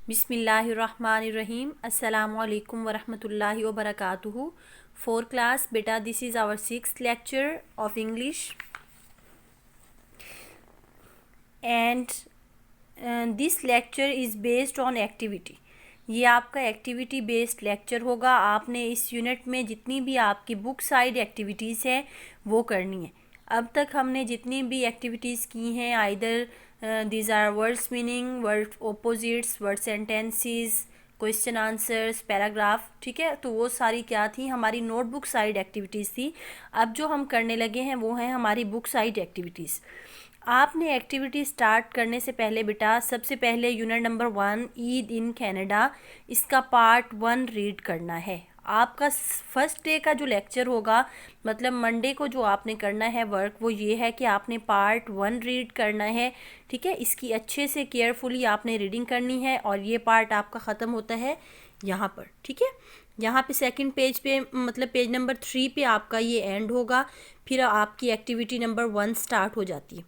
बिस्मिल्लाहिर्रहमानिर्रहीम अस्सलामुअलैकुम वरहमतुल्लाहि वबरकातुहू। फोर क्लास बेटा, this is our 6th lecture of English and this lecture is based on activity. ये आपका एक्टिविटी बेस्ड लेक्चर होगा। आपने इस यूनिट में जितनी भी आपकी बुक साइड एक्टिविटीज़ हैं वो करनी है। अब तक हमने जितनी भी एक्टिविटीज़ की हैं, either these are words meaning, word opposites, word sentences, question answers, paragraph, ठीक है। तो वो सारी क्या थी, हमारी नोटबुक साइड एक्टिविटीज़ थी। अब जो हम करने लगे हैं वो हैं हमारी बुक साइड एक्टिविटीज़। आपने एक्टिविटी स्टार्ट करने से पहले बेटा, सबसे पहले unit number 1 Eid in Canada, इसका पार्ट 1 रीड करना है। आपका फर्स्ट डे का जो लेक्चर होगा, मतलब मंडे को जो आपने करना है वर्क, वो ये है कि आपने पार्ट 1 रीड करना है, ठीक है। इसकी अच्छे से केयरफुली आपने रीडिंग करनी है और ये पार्ट आपका ख़त्म होता है यहाँ पर, ठीक है। यहाँ पे सेकंड पेज पे, मतलब पेज नंबर 3 पे आपका ये एंड होगा। फिर आपकी एक्टिविटी नंबर 1 स्टार्ट हो जाती है।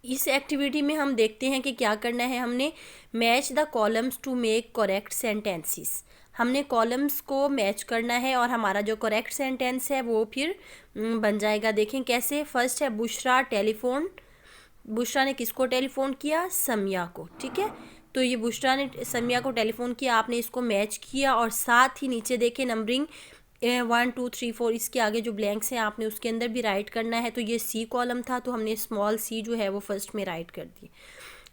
इस एक्टिविटी में हम देखते हैं कि क्या करना है। हमने match the columns to make correct sentences. हमने कॉलम्स को मैच करना है और हमारा जो करेक्ट सेंटेंस है वो फिर बन जाएगा। देखें कैसे। फर्स्ट है बुशरा टेलीफोन। बुशरा ने किसको टेलीफोन किया? समिया को, ठीक है। तो ये बुशरा ने समिया को टेलीफोन किया, आपने इसको मैच किया और साथ ही नीचे देखें नंबरिंग 1 2 3 4, इसके आगे जो ब्लैंक्स हैं आपने उसके अंदर भी राइट करना है। तो ये सी कॉलम था, तो हमने स्मॉल सी जो है वो फर्स्ट में राइट कर दी,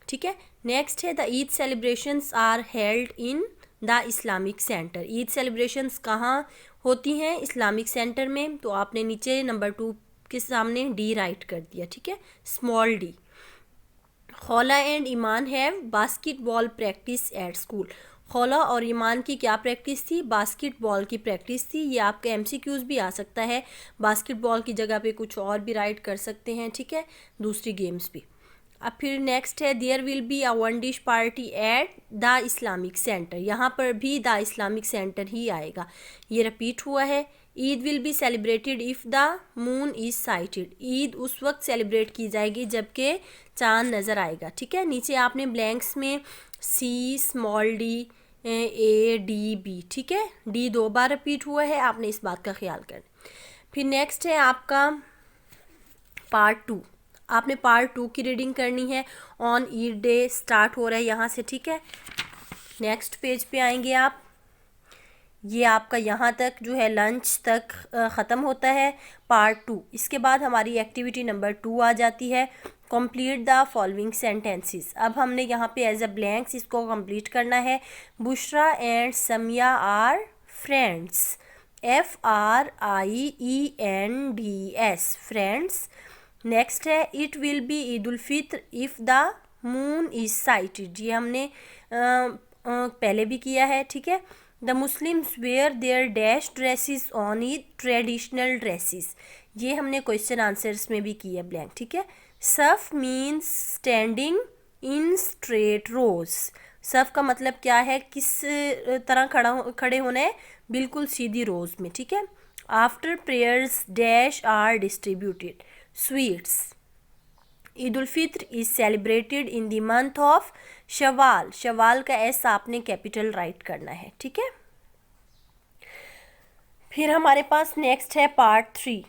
ठीक है। नेक्स्ट है the Eid celebrations are held in the Islamic centre. Eid celebrations कहाँ होती हैं? इस्लामिक सेंटर में। तो आपने नीचे नंबर 2 के सामने डी राइट कर दिया, ठीक है, small D. Khaula and Iman have basketball practice at school. Khaula और ईमान की क्या प्रैक्टिस थी? बास्केटबॉल की प्रैक्टिस थी। ये आपका एमसीक्यूज भी आ सकता है, बास्केटबॉल की जगह पे कुछ और भी राइट कर सकते हैं, ठीक है, दूसरी गेम्स भी। अब फिर नेक्स्ट है there will be a 1 dish party at the Islamic centre. यहाँ पर भी द इस्लामिक सेंटर ही आएगा, ये रिपीट हुआ है। Eid will be celebrated if the moon is sighted. Eid उस वक्त सेलिब्रेट की जाएगी जबकि चांद नज़र आएगा, ठीक है। नीचे आपने ब्लैंक्स में सी, स्मॉल डी, ए, डी, बी, ठीक है। डी 2 बार रिपीट हुआ है, आपने इस बात का ख्याल करना। फिर नेक्स्ट है आपका पार्ट 2। आपने पार्ट 2 की रीडिंग करनी है। ऑन ईद डे स्टार्ट हो रहा है यहाँ से, ठीक है। नेक्स्ट पेज पे आएंगे आप। ये आपका यहाँ तक जो है लंच तक ख़त्म होता है पार्ट 2। इसके बाद हमारी एक्टिविटी नंबर 2 आ जाती है, कंप्लीट द फॉलोइंग सेंटेंसेस। अब हमने यहाँ पे एज अ ब्लैंक्स इसको कंप्लीट करना है। Bushra and Samia are friends, FRIENDS, friends. Next है it will be Eid ul Fitr if the moon is sighted. ये हमने पहले भी किया है, ठीक है। The Muslims were there dash dresses on Eid, traditional dresses. ये हमने क्वेश्चन आंसर्स में भी किया ब्लैंक, ठीक है। सफ मीन्स स्टैंडिंग इन स्ट्रेट रोज। सफ का मतलब क्या है? किस तरह खड़े होना है? बिल्कुल सीधी रोज में, ठीक है। After prayers dash are distributed sweets. Eid ul Fitr is celebrated in the month of Shawwal. Shawwal का एस आपने कैपिटल राइट करना है, ठीक है। फिर हमारे पास नेक्स्ट है पार्ट 3।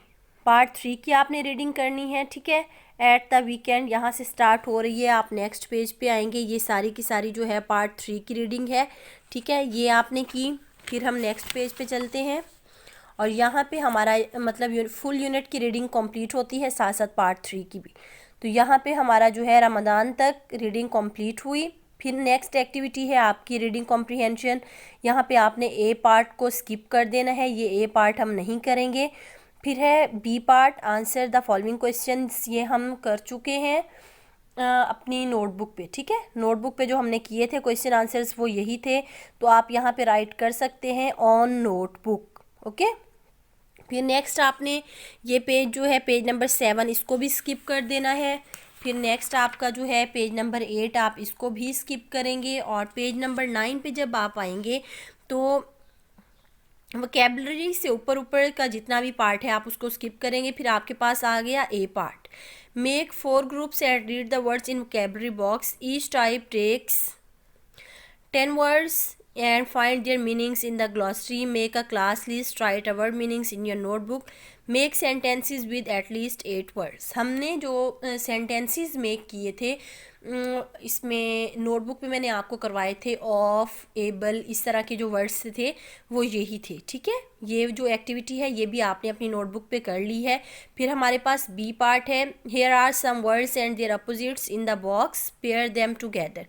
पार्ट 3 की आपने रीडिंग करनी है, ठीक है। एट द वीकेंड यहाँ से स्टार्ट हो रही है, आप नेक्स्ट पेज पे आएंगे। ये सारी की सारी जो है पार्ट 3 की रीडिंग है, ठीक है, ये आपने की। फिर हम नेक्स्ट पेज पे चलते हैं और यहाँ पे हमारा मतलब फुल यूनिट की रीडिंग कंप्लीट होती है, साथ साथ पार्ट 3 की भी। तो यहाँ पे हमारा जो है रमज़ान तक रीडिंग कंप्लीट हुई। फिर नेक्स्ट एक्टिविटी है आपकी रीडिंग कॉम्प्रिहेंशन। यहाँ पे आपने ए पार्ट को स्किप कर देना है, ये ए पार्ट हम नहीं करेंगे। फिर है B part, answer the following questions. ये हम कर चुके हैं अपनी नोटबुक पे, ठीक है। नोटबुक पे जो हमने किए थे क्वेश्चन आंसर्स वो यही थे, तो आप यहाँ पे राइट कर सकते हैं ऑन नोटबुक, ओके। फिर नेक्स्ट आपने ये पेज जो है पेज नंबर 7, इसको भी स्किप कर देना है। फिर नेक्स्ट आपका जो है पेज नंबर 8, आप इसको भी स्किप करेंगे। और पेज नंबर 9 पे जब आप आएंगे तो वोकैबुलरी से ऊपर ऊपर का जितना भी पार्ट है आप उसको स्किप करेंगे। फिर आपके पास आ गया A part. Make 4 groups and read the words in vocabulary box, each type takes 10 words and find their meanings in the glossary. Make a class list. Write a word meanings in your notebook. Make sentences with at least 8 words. हमने जो sentences make किए थे इसमें notebook पे मैंने आपको करवाए थे ऑफ, एबल, इस तरह के जो वर्ड्स थे वो यही थे, ठीक है। ये जो एक्टिविटी है ये भी आपने अपनी नोटबुक पे कर ली है। फिर हमारे पास बी पार्ट है, here are some words and their opposites in the box, pair them together.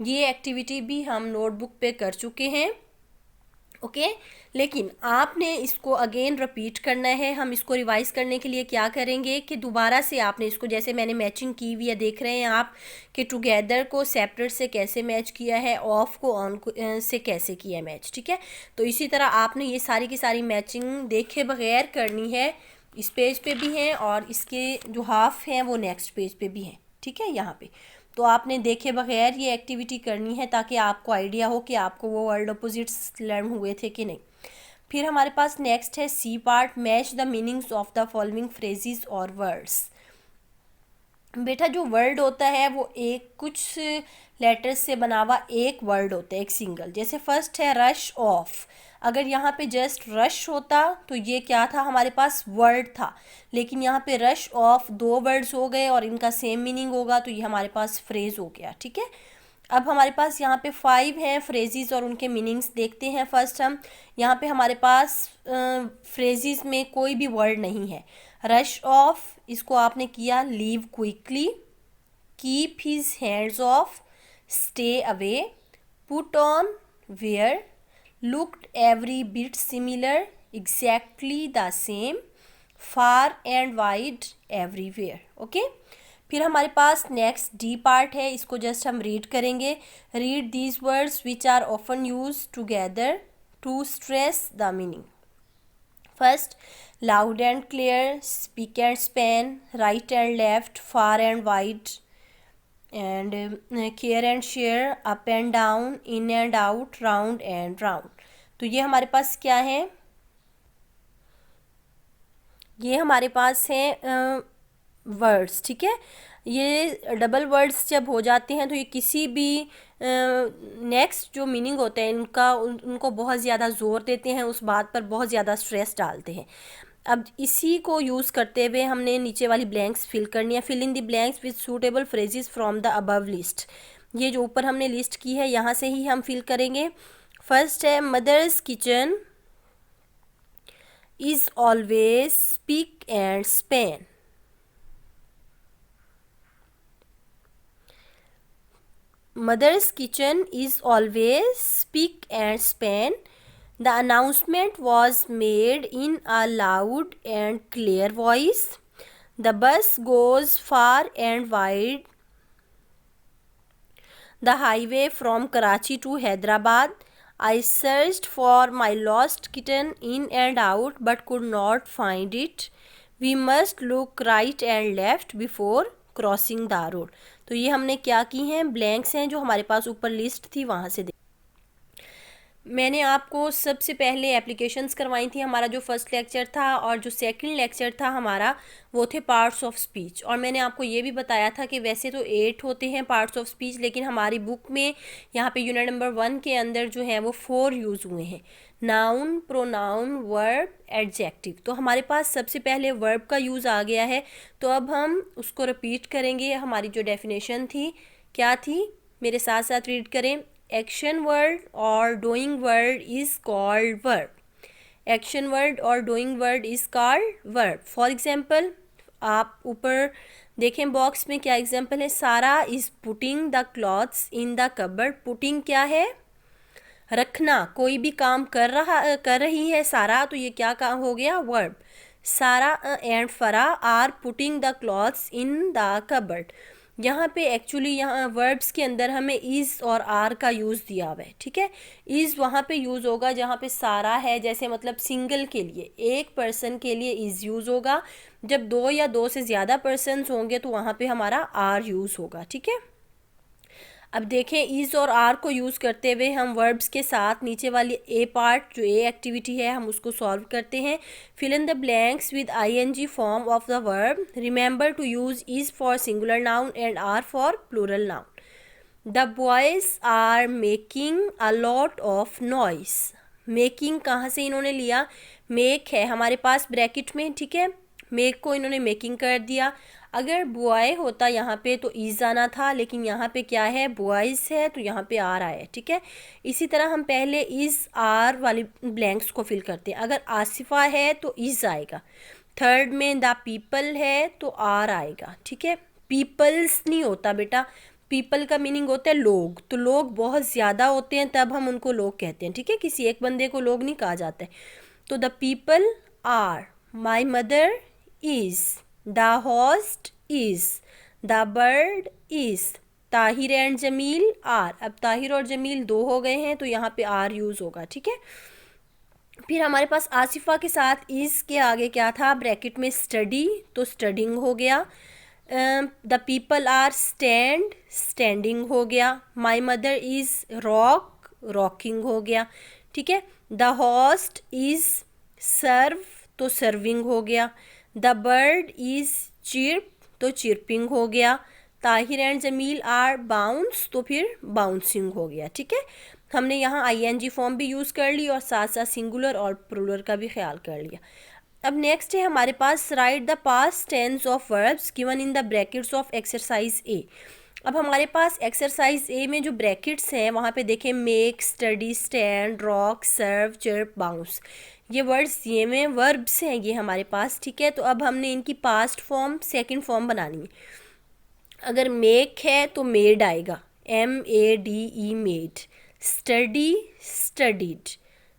ये एक्टिविटी भी हम नोटबुक पे कर चुके हैं, ओके। लेकिन आपने इसको अगेन रिपीट करना है। हम इसको रिवाइज करने के लिए क्या करेंगे कि दोबारा से आपने इसको, जैसे मैंने मैचिंग की हुई है, देख रहे हैं आप कि टुगेदर को सेपरेट से कैसे मैच किया है, ऑफ को ऑन से कैसे किया है मैच, ठीक है। तो इसी तरह आपने ये सारी की सारी मैचिंग देखे बगैर करनी है। इस पेज पे भी हैं और इसके जो हाफ हैं वो नेक्स्ट पेज पे भी हैं, ठीक है, यहाँ पे। तो आपने देखे बगैर ये एक्टिविटी करनी है ताकि आपको आइडिया हो कि आपको वो वर्ड अपोजिट्स लर्न हुए थे कि नहीं। फिर हमारे पास नेक्स्ट है C part, match the meanings of the following phrases और वर्ड्स। बेटा जो वर्ड होता है वो एक कुछ लेटर्स से बना हुआ एक वर्ड होता है, एक सिंगल। जैसे फर्स्ट है रश ऑफ। अगर यहाँ पे जस्ट रश होता तो ये क्या था, हमारे पास वर्ड था, लेकिन यहाँ पे रश ऑफ दो वर्ड्स हो गए और इनका सेम मीनिंग होगा तो ये हमारे पास फ्रेज हो गया, ठीक है। अब हमारे पास यहाँ पे 5 हैं फ्रेजेस और उनके मीनिंग्स देखते हैं। फर्स्ट हम यहाँ पे हमारे पास फ्रेजेस में कोई भी वर्ड नहीं है। रश ऑफ, इसको आपने किया leave quickly, keep his hands off, stay away, put on, wear, looked every bit similar, exactly the same, far and wide, everywhere, okay। फिर हमारे पास नेक्स्ट डी पार्ट है, इसको जस्ट हम रीड करेंगे। Read these words which are often use together to stress the meaning. First, loud and clear, spick and span, right and left, far and wide, and care and share, up and down, in and out, round and round। तो ये हमारे पास क्या है, ये हमारे पास है words, ठीक है। ये डबल वर्ड्स जब हो जाते हैं तो ये किसी भी नेक्स्ट जो मीनिंग होते हैं उनको बहुत ज़्यादा ज़ोर देते हैं, उस बात पर बहुत ज़्यादा स्ट्रेस डालते हैं। अब इसी को यूज़ करते हुए हमने नीचे वाली ब्लैंक्स फिल करनी है। Fill in the blanks with suitable phrases from the above list. ये जो ऊपर हमने लिस्ट की है यहाँ से ही हम फिल करेंगे। फर्स्ट है mother's kitchen is always spick and span. Mother's kitchen is always spick and span. The announcement was made in a loud and clear voice. The bus goes far and wide. The highway from Karachi to Hyderabad. I searched for my lost kitten in and out but could not find it. We must look right and left before crossing the road. तो ये हमने क्या की हैं, blanks हैं जो हमारे पास ऊपर लिस्ट थी वहाँ से। मैंने आपको सबसे पहले एप्लीकेशंस करवाई थी। हमारा जो फर्स्ट लेक्चर था और जो सेकंड लेक्चर था हमारा वो थे पार्ट्स ऑफ स्पीच। और मैंने आपको ये भी बताया था कि वैसे तो 8 होते हैं पार्ट्स ऑफ स्पीच, लेकिन हमारी बुक में यहाँ पे यूनिट नंबर 1 के अंदर जो है वो 4 यूज़ हुए हैं, नाउन, प्रोनाउन, वर्ब, एडजेक्टिव। तो हमारे पास सबसे पहले वर्ब का यूज़ आ गया है, तो अब हम उसको रिपीट करेंगे। हमारी जो डेफिनेशन थी क्या थी, मेरे साथ साथ रीड करें। एक्शन वर्ड और doing word is called verb. Action word और doing word is called verb. For example, आप ऊपर देखें बॉक्स में क्या एग्जाम्पल है, Sara is putting the clothes in the cupboard. Putting क्या है, रखना, कोई भी काम कर रही है सारा, तो ये क्या काम हो गया, verb. Sara and Farah are putting the clothes in the cupboard. यहाँ पे एक्चुअली यहाँ वर्ब्स के अंदर हमें इज़ और आर का यूज़ दिया हुआ है, ठीक है। इज़ वहाँ पे यूज़ होगा जहाँ पे सारा है, जैसे मतलब सिंगल के लिए, एक पर्सन के लिए इज़ यूज़ होगा। जब 2 या 2 से ज़्यादा पर्सन्स होंगे तो वहाँ पे हमारा आर यूज़ होगा, ठीक है। अब देखें इज़ और आर को यूज़ करते हुए हम वर्ब्स के साथ नीचे वाली ए पार्ट जो ए एक्टिविटी है हम उसको सॉल्व करते हैं। Fill in the blanks with ing form of the verb. Remember to use is for singular noun and are for plural noun. The boys are making a lot of noise. Making कहाँ से इन्होंने लिया, make है हमारे पास bracket में, ठीक है, make को इन्होंने मेकिंग कर दिया। अगर बॉय होता यहाँ पे तो इज आना था, लेकिन यहाँ पे क्या है, बॉयज़ है तो यहाँ पे आर आया है, ठीक है। इसी तरह हम पहले इज़ आर वाली ब्लैंक्स को फिल करते हैं। अगर आसिफा है तो इज़ आएगा, थर्ड में द पीपल है तो आर आएगा, ठीक है। पीपल्स नहीं होता बेटा, पीपल का मीनिंग होता है लोग, तो लोग बहुत ज़्यादा होते हैं तब हम उनको लोग कहते हैं, ठीक है, किसी एक बंदे को लोग नहीं कहा जाता है। तो the people are, my mother is, the host is, the bird is, Tahir and Jamil are. अब ताहिर और जमील दो हो गए हैं तो यहाँ पे आर यूज़ होगा, ठीक है। फिर हमारे पास आसिफा के साथ इज़ के आगे क्या था, ब्रैकेट में स्टडी, तो स्टडिंग हो गया। The people are stand, standing हो गया। My mother is rock, rocking हो गया, ठीक है। द होस्ट इज़ सर्व, तो सर्विंग हो गया। द बर्ड इज़ चिर्प, तो चिर्पिंग हो गया। Tahir and Jamil are bounce, तो फिर बाउंसिंग हो गया, ठीक है। हमने यहाँ आईएनजी फॉर्म भी यूज़ कर ली और साथ साथ सिंगुलर और प्लूरल का भी ख्याल कर लिया। अब नेक्स्ट है हमारे पास write the past tense of verbs given in the brackets of exercise A. अब हमारे पास एक्सरसाइज ए में जो ब्रैकेट्स हैं वहाँ पे देखें, मेक, स्टडी, स्टैंड, रॉक, सर्व, चिर्प, बाउंस, ये वर्ड्स ये में वर्ब्स हैं ये हमारे पास, ठीक है। तो अब हमने इनकी पास्ट फॉर्म सेकंड फॉर्म बनानी है। अगर मेक है तो मेड आएगा, MEADE, made. Study, studied.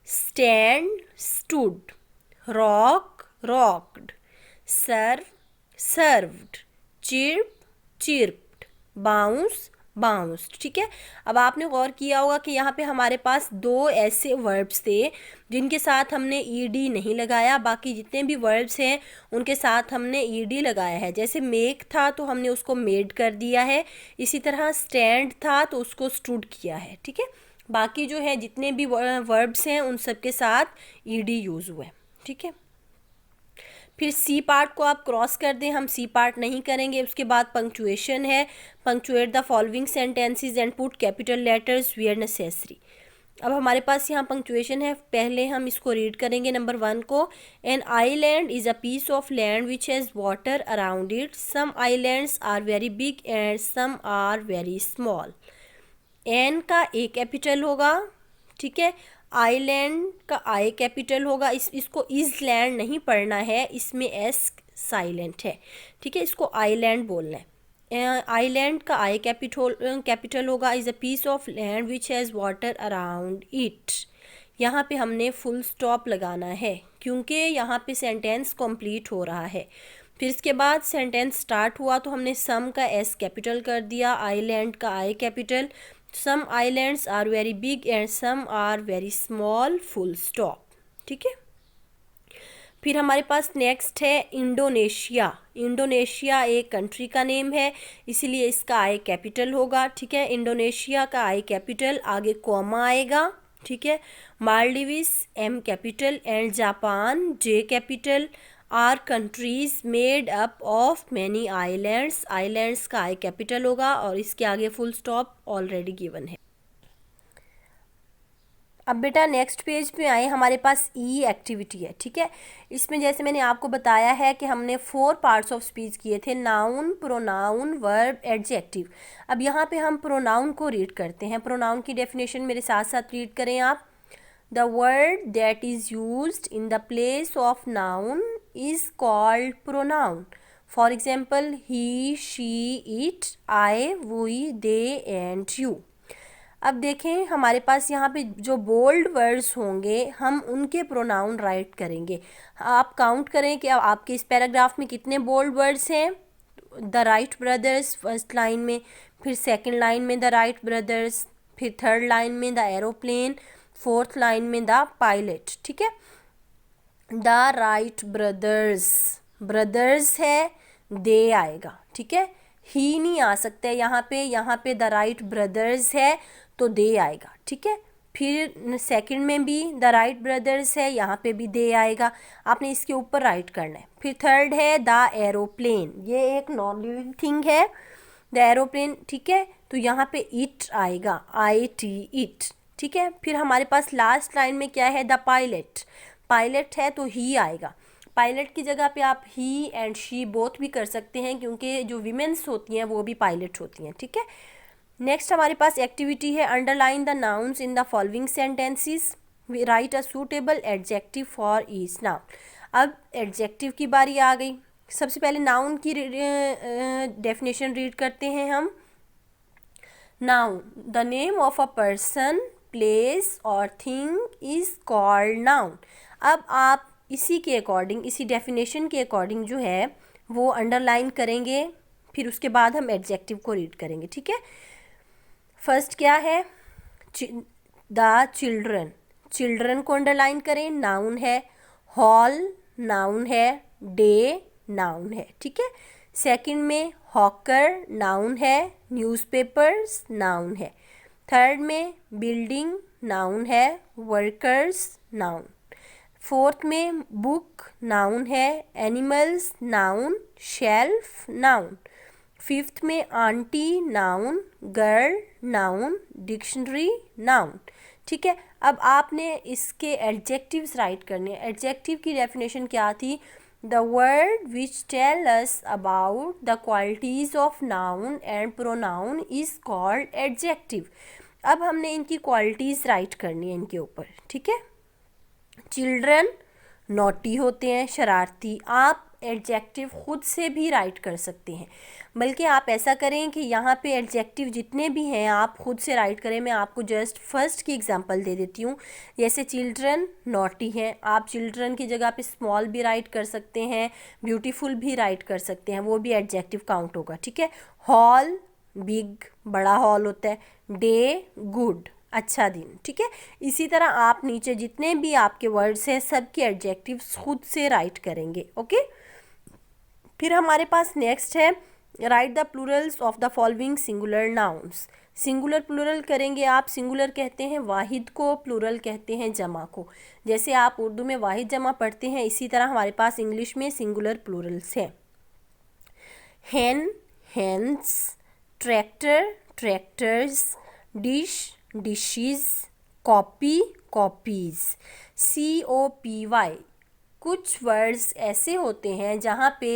Stand, stood. Rock, rocked। सर्व, served। Chirp, chirped। Bounce, bounced, ठीक है। अब आपने गौर किया होगा कि यहाँ पे हमारे पास दो ऐसे वर्ब्स थे जिनके साथ हमने ईडी नहीं लगाया, बाकी जितने भी वर्ब्स हैं उनके साथ हमने ईडी लगाया है। जैसे मेक था तो हमने उसको मेड कर दिया है, इसी तरह स्टैंड था तो उसको स्टूड किया है, ठीक है। बाकी जो है जितने भी वर्ब्स हैं उन सब के साथ ईडी यूज़ हुआ है, ठीक है। फिर सी पार्ट को आप क्रॉस कर दें, हम सी पार्ट नहीं करेंगे। उसके बाद पंक्चुएशन है, punctuate the following sentences and put capital letters where necessary. अब हमारे पास यहाँ पंक्चुएशन है, पहले हम इसको रीड करेंगे नंबर 1 को। An island is a piece of land which has water around it. Some islands are very big and some are very small. An का ए कैपिटल होगा, ठीक है। आइलैंड का आई कैपिटल होगा, इसको इज लैंड नहीं पढ़ना है, इसमें एस साइलेंट है, ठीक है, इसको आइलैंड बोलना है। आइलैंड का आई कैपिटल होगा। Is a piece of land which has water around it. यहाँ पे हमने फुल स्टॉप लगाना है क्योंकि यहाँ पे सेंटेंस कंप्लीट हो रहा है। फिर इसके बाद सेंटेंस स्टार्ट हुआ तो हमने सम का एस कैपिटल कर दिया, आइलैंड का I capital. Some islands are very big and some are very small, full stop, ठीक है। फिर हमारे पास नेक्स्ट है इंडोनेशिया। इंडोनेशिया एक कंट्री का नेम है, इसीलिए इसका आई कैपिटल होगा, ठीक है। इंडोनेशिया का आई कैपिटल, आगे कॉमा आएगा, ठीक है। Maldives M capital and Japan J capital are countries made up of many islands. Islands का आई कैपिटल होगा और इसके आगे फुल स्टॉप ऑलरेडी गिवन है। अब बेटा नेक्स्ट पेज पे आए, हमारे पास ई एक्टिविटी है, ठीक है। इसमें जैसे मैंने आपको बताया है कि हमने 4 पार्ट्स ऑफ स्पीच किए थे, नाउन, प्रोनाउन, वर्ब, एडजेक्टिव। अब यहाँ पे हम प्रोनाउन को रीड करते हैं। प्रोनाउन की डेफिनेशन मेरे साथ साथ रीड करें आप। The word that is used in the place of noun is called pronoun. For example, he, she, it, I, we, they and you. अब देखें हमारे पास यहाँ पे जो बोल्ड वर्ड्स होंगे हम उनके प्रोनाउन राइट करेंगे। आप काउंट करें कि आपके इस पैराग्राफ में कितने बोल्ड वर्ड्स हैं। The Wright brothers first line में, फिर सेकंड लाइन में द राइट ब्रदर्स, फिर थर्ड लाइन में द एरोप्लेन, फोर्थ लाइन में द पायलट, ठीक है। द राइट ब्रदर्स, ब्रदर्स है, दे आएगा, ठीक है। ही नहीं आ सकता है यहाँ पे द राइट ब्रदर्स है तो दे आएगा, ठीक है। फिर सेकंड में भी द राइट ब्रदर्स है, यहाँ पे भी दे आएगा, आपने इसके ऊपर राइट करना है। फिर थर्ड है द एरोप्लेन, ये एक नॉन लिविंग थिंग है, द एरोप्लेन, ठीक है, तो यहाँ पे इट आएगा, IT इट, ठीक है। फिर हमारे पास लास्ट लाइन में क्या है, द पायलट, पायलट है तो ही आएगा। पायलट की जगह पे आप ही एंड शी बोथ भी कर सकते हैं, क्योंकि जो वीमेंस होती हैं वो भी पायलट होती हैं, ठीक है। नेक्स्ट हमारे पास एक्टिविटी है, underline the nouns in the following sentences, right a suitable adjective for each noun. अब एडजेक्टिव की बारी आ गई। सबसे पहले नाउन की डेफिनेशन रीड करते हैं हम। Noun, the name of a person, place और थिंग इज कॉल्ड नाउन। अब आप इसी के अकॉर्डिंग, इसी डेफिनेशन के अकॉर्डिंग जो है वो अंडरलाइन करेंगे, फिर उसके बाद हम एडजेक्टिव को रीड करेंगे, ठीक है। फर्स्ट क्या है, द चिल्ड्रन, चिल्ड्रन को अंडरलाइन करें, नाउन है। हॉल नाउन है, डे नाउन है, ठीक है। सेकंड में हॉकर नाउन है, न्यूज़पेपर्स नाउन है। थर्ड में बिल्डिंग नाउन है, वर्कर्स नाउन। फोर्थ में बुक नाउन है, animals noun, shelf noun. Fifth में aunty noun, girl noun, dictionary noun, ठीक है। अब आपने इसके एडजेक्टिव्स राइट करने हैं। एडजेक्टिव की डेफिनेशन क्या थी, the word which tell us about the qualities of noun and pronoun is called adjective. अब हमने इनकी क्वालिटीज़ राइट करनी है इनके ऊपर, ठीक है। चिल्ड्रन नॉटी होते हैं, शरारती। आप एडजेक्टिव खुद से भी राइट कर सकते हैं, बल्कि आप ऐसा करें कि यहाँ पे एडजेक्टिव जितने भी हैं आप खुद से राइट करें। मैं आपको जस्ट फर्स्ट की एग्जांपल दे देती हूँ। जैसे चिल्ड्रन नॉटी हैं, आप चिल्ड्रन की जगह पे स्मॉल भी राइट कर सकते हैं, ब्यूटीफुल भी राइट कर सकते हैं, वो भी एडजेक्टिव काउंट होगा, ठीक है। हॉल बिग, बड़ा हॉल होता है। डे गुड, अच्छा दिन, ठीक है। इसी तरह आप नीचे जितने भी आपके वर्ड्स हैं सबके एडजेक्टिव्स खुद से राइट करेंगे, ओके। फिर हमारे पास नेक्स्ट है, write the plurals of the following singular nouns. Singular plural करेंगे आप, सिंगुलर कहते हैं वाहिद को, प्लूरल कहते हैं जमा को। जैसे आप उर्दू में वाहिद जमा पढ़ते हैं, इसी तरह हमारे पास इंग्लिश में सिंगुलर प्लूरल्स हैं। hen hens, tractor tractors, dish dishes, copy copies. COPY, कुछ वर्ड्स ऐसे होते हैं जहाँ पे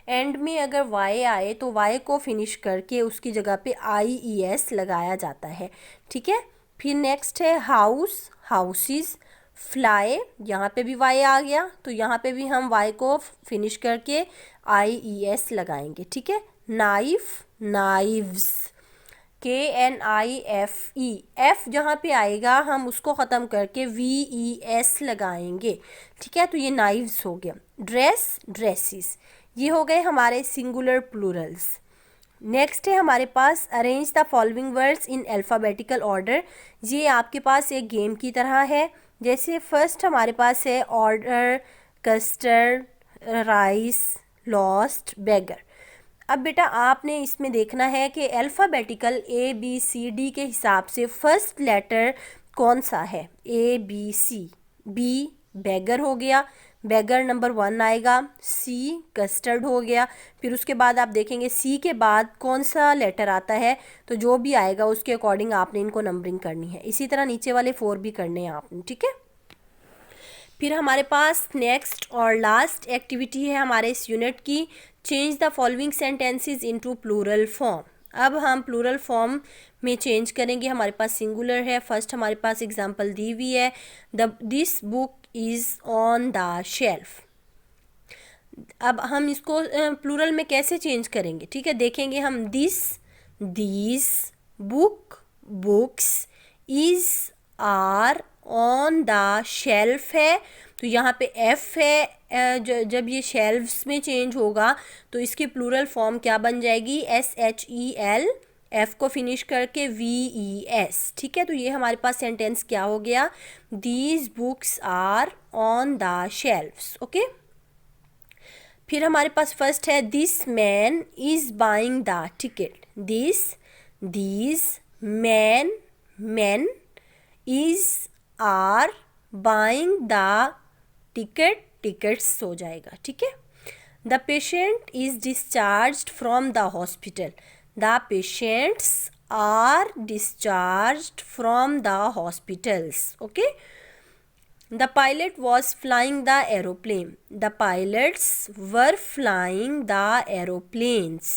एंड में अगर वाई आए तो वाई को फिनिश करके उसकी जगह पे IES लगाया जाता है, ठीक है। फिर नेक्स्ट है हाउस हाउसेस, फ्लाई, यहाँ पे भी वाई आ गया तो यहाँ पे भी हम वाई को फिनिश करके IES लगाएंगे, ठीक है। नाइफ नाइव्स, KNIFE, F जहाँ पे आएगा हम उसको ख़त्म करके VES लगाएंगे, ठीक है। तो ये नाइव्स हो गया। ड्रेस ड्रेसिस, ये हो गए हमारे सिंगुलर प्लूरल्स। नेक्स्ट है हमारे पास, arrange the following words in alphabetical order. ये आपके पास एक गेम की तरह है। जैसे फर्स्ट हमारे पास है ऑर्डर, कस्टर्ड, राइस, लॉस्ट, बेगर। अब बेटा आपने इसमें देखना है कि अल्फ़ाबेटिकल ABCD के हिसाब से फर्स्ट लेटर कौन सा है। ABC, B बैगर हो गया, बैगर नंबर 1 आएगा। C कस्टर्ड हो गया। फिर उसके बाद आप देखेंगे C के बाद कौन सा लेटर आता है, तो जो भी आएगा उसके अकॉर्डिंग आपने इनको नंबरिंग करनी है। इसी तरह नीचे वाले 4 भी करने हैं आपने, ठीक है। फिर हमारे पास नेक्स्ट और लास्ट एक्टिविटी है हमारे इस यूनिट की, change the following sentences into plural form. अब हम प्लूरल फॉर्म में चेंज करेंगे। हमारे पास सिंगुलर है। फर्स्ट हमारे पास एग्जांपल दी हुई है, this book is on the shelf. अब हम इसको प्लूरल में कैसे चेंज करेंगे, ठीक है, देखेंगे हम। This these, book books, is are, on the shelf है तो यहाँ पे F है। जब ये शेल्फ्स में चेंज होगा तो इसकी प्लूरल फॉर्म क्या बन जाएगी, SHEL, F को फिनिश करके VES, ठीक है। तो ये हमारे पास सेंटेंस क्या हो गया, these books are on the shelfs, okay. फिर हमारे पास फर्स्ट है, this man is buying the ticket. This these man man is are buying the ticket, tickets हो जाएगा, ठीक है। The patient is discharged from the hospital. The patients are discharged from the hospitals. Okay. The pilot was flying the aeroplane. The pilots were flying the aeroplanes.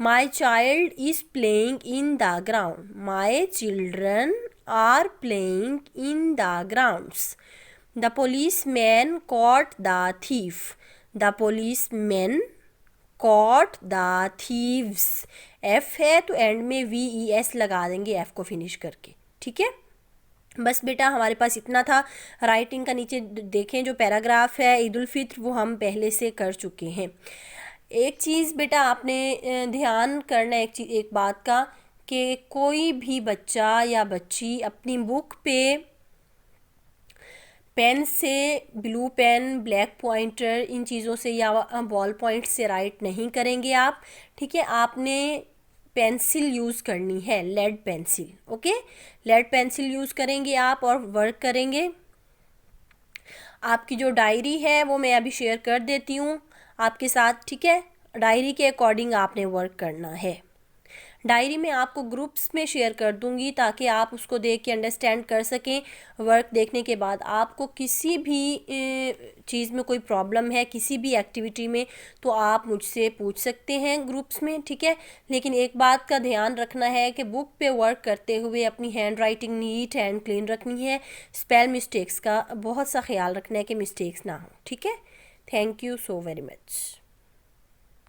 My child is playing in the ground. My children are playing in the grounds. The policeman caught the thief. The policeman caught the thieves. F है तो and में VES लगा देंगे F को finish करके. ठीक है. बस बेटा हमारे पास इतना था. राइटिंग का नीचे देखें जो पैराग्राफ है ईद उल फित्र वो हम पहले से कर चुके हैं. एक चीज़ बेटा आपने ध्यान करना है एक बात का कि कोई भी बच्चा या बच्ची अपनी बुक पे पेन से, ब्लू पेन, ब्लैक पॉइंटर, इन चीज़ों से या बॉल पॉइंट से राइट नहीं करेंगे आप. ठीक है. आपने पेंसिल यूज़ करनी है, lead pencil. Okay. Lead pencil use करेंगे आप और वर्क करेंगे. आपकी जो डायरी है वो मैं अभी शेयर कर देती हूँ आपके साथ. ठीक है. डायरी के अकॉर्डिंग आपने वर्क करना है. डायरी में आपको ग्रुप्स में शेयर कर दूंगी ताकि आप उसको देख के अंडरस्टैंड कर सकें. वर्क देखने के बाद आपको किसी भी चीज़ में कोई प्रॉब्लम है, किसी भी एक्टिविटी में, तो आप मुझसे पूछ सकते हैं ग्रुप्स में. ठीक है. लेकिन एक बात का ध्यान रखना है कि बुक पे वर्क करते हुए अपनी hand writing neat and clean रखनी है. स्पेल मिस्टेक्स का बहुत सा ख्याल रखना है कि मिस्टेक्स ना हो. ठीक है. Thank you so very much.